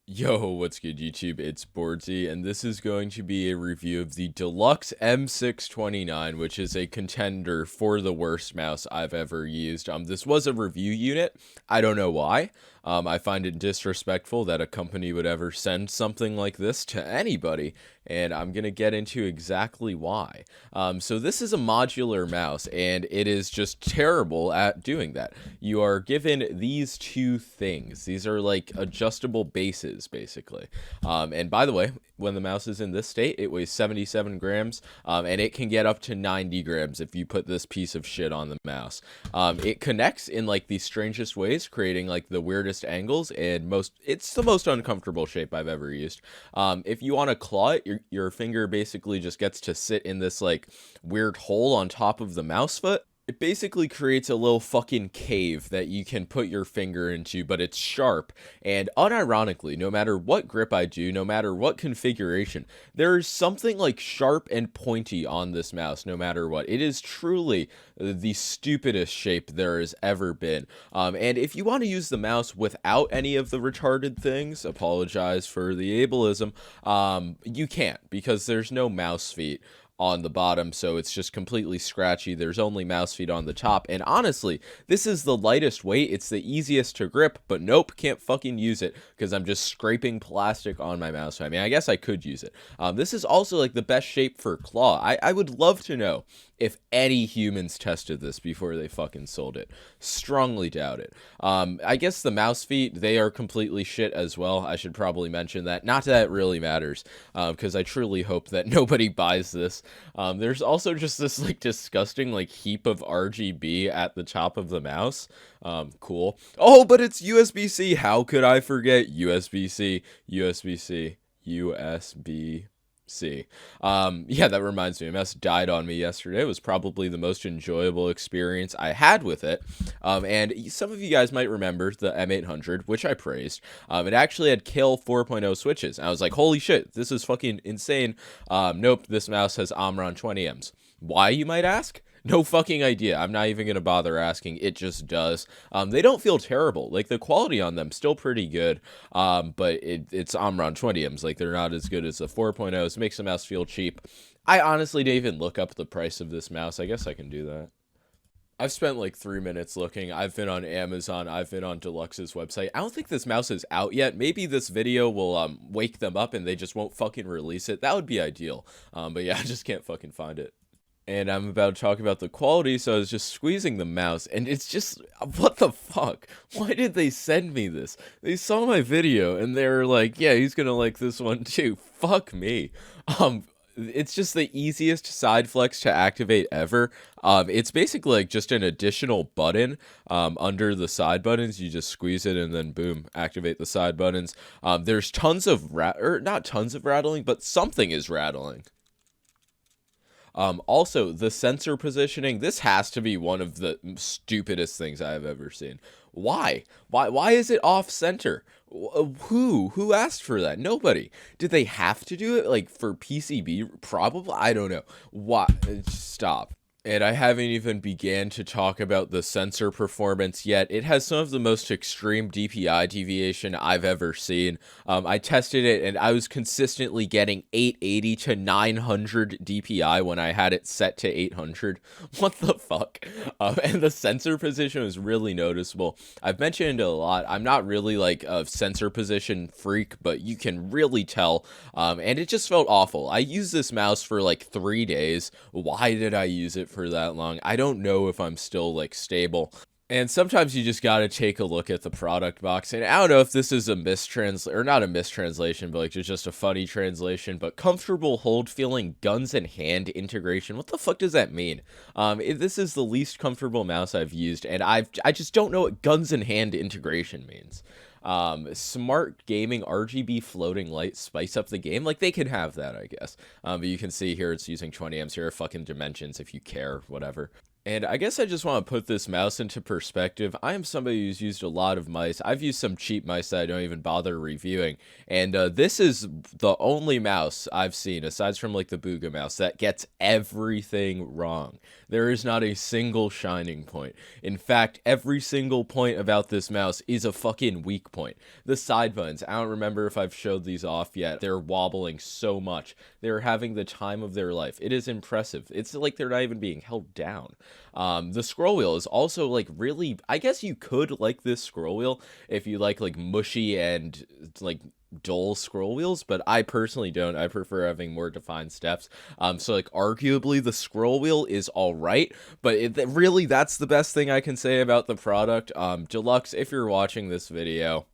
Yo, what's good YouTube? It's Boardsy, and this is going to be a review of the Deluxe M629, which is a contender for the worst mouse I've ever used. This was a review unit. I don't know why. I find it disrespectful that a company would ever send something like this to anybody, and I'm going to get into exactly why. So this is a modular mouse, and it is just terrible at doing that. You are given these two things. These are like adjustable bases, basically. And by the way, when the mouse is in this state, it weighs 77 grams, and it can get up to 90 grams if you put this piece of shit on the mouse. It connects in like the strangest ways, creating like the weirdest angles, and it's the most uncomfortable shape I've ever used. If you want to claw it, your finger basically just gets to sit in this like weird hole on top of the mouse foot. It basically creates a little fucking cave that you can put your finger into, but it's sharp. And unironically, no matter what grip I do, no matter what configuration, there's something like sharp and pointy on this mouse, no matter what. It is truly the stupidest shape there has ever been. And if you want to use the mouse without any of the retarded things, apologize for the ableism, you can't, because there's no mouse feet on the bottom, so it's just completely scratchy. There's only mouse feet on the top, and honestly, this is the lightest weight. It's the easiest to grip, but nope, can't fucking use it because I'm just scraping plastic on my mouse. I mean, I guess I could use it. This is also like the best shape for claw. I would love to know if any humans tested this before they fucking sold it. Strongly doubt it. I guess the mouse feet, they are completely shit as well. I should probably mention that. Not that it really matters, because I truly hope that nobody buys this. There's also just this like disgusting like heap of RGB at the top of the mouse. Cool. Oh, but it's USB-C. How could I forget USB-C, USB-C, USB-C? Yeah, that reminds me, MS died on me yesterday. It was probably the most enjoyable experience I had with it. And some of you guys might remember the M800, which I praised. It actually had Kill 4.0 switches. I was like, holy shit, this is fucking insane. Nope, this mouse has Omron 20Ms. Why, you might ask? No fucking idea. I'm not even going to bother asking. It just does. They don't feel terrible. Like, the quality on them still pretty good, but it's Omron 20Ms. Like, they're not as good as the 4.0s. Makes the mouse feel cheap. I honestly didn't even look up the price of this mouse. I guess I can do that. I've spent like 3 minutes looking. I've been on Amazon. I've been on Deluxe's website. I don't think this mouse is out yet. Maybe this video will wake them up and they just won't fucking release it. That would be ideal. But yeah, I just can't fucking find it. And I'm about to talk about the quality, so I was just squeezing the mouse, and it's just, what the fuck? Why did they send me this? They saw my video, and they were like, yeah, he's gonna like this one too. Fuck me. It's just the easiest side flex to activate ever. It's basically like just an additional button under the side buttons. You just squeeze it and then boom, activate the side buttons. There's tons of not tons of rattling, but something is rattling. Also, the sensor positioning, this has to be one of the stupidest things I've ever seen. Why? Why is it off center? Who asked for that? Nobody. Did they have to do it like for PCB? Probably. I don't know. Why? Stop. And I haven't even began to talk about the sensor performance yet. It has some of the most extreme DPI deviation I've ever seen. I tested it and I was consistently getting 880 to 900 DPI when I had it set to 800. What the fuck? And the sensor position was really noticeable. I've mentioned it a lot. I'm not really like a sensor position freak, but you can really tell. And it just felt awful. I used this mouse for like 3 days. Why did I use it for that long? I don't know if I'm still like stable. And sometimes you just gotta take a look at the product box. And I don't know if this is a mistranslation, or not a mistranslation, but like it's just a funny translation. But comfortable hold feeling guns and hand integration. What the fuck does that mean? This is the least comfortable mouse I've used, and I just don't know what guns and hand integration means. Smart gaming RGB floating light spice up the game. Like, they can have that, I guess. But you can see here it's using 20 amps. Here are fucking dimensions if you care, whatever. And I guess I just want to put this mouse into perspective. I am somebody who's used a lot of mice. I've used some cheap mice that I don't even bother reviewing. And this is the only mouse I've seen, aside from like the Bugha mouse, that gets everything wrong. There is not a single shining point. In fact, every single point about this mouse is a fucking weak point. The side buttons, I don't remember if I've showed these off yet. They're wobbling so much. They're having the time of their life. It is impressive. It's like they're not even being held down. The scroll wheel is also like really, I guess you could like this scroll wheel if you like mushy and like dull scroll wheels, but I personally don't. I prefer having more defined steps. So like arguably the scroll wheel is all right, but really that's the best thing I can say about the product. Delux, if you're watching this video,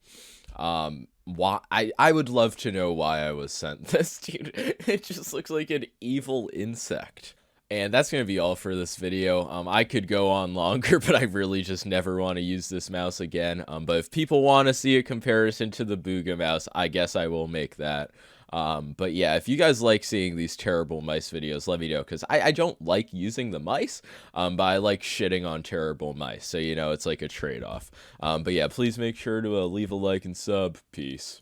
why I would love to know why I was sent this, dude. It just looks like an evil insect. And that's going to be all for this video. I could go on longer, but I really just never want to use this mouse again. But if people want to see a comparison to the Bugha mouse, I guess I will make that. But yeah, if you guys like seeing these terrible mice videos, let me know, because I don't like using the mice, but I like shitting on terrible mice. So, you know, it's like a trade-off. But yeah, please make sure to leave a like and sub. Peace.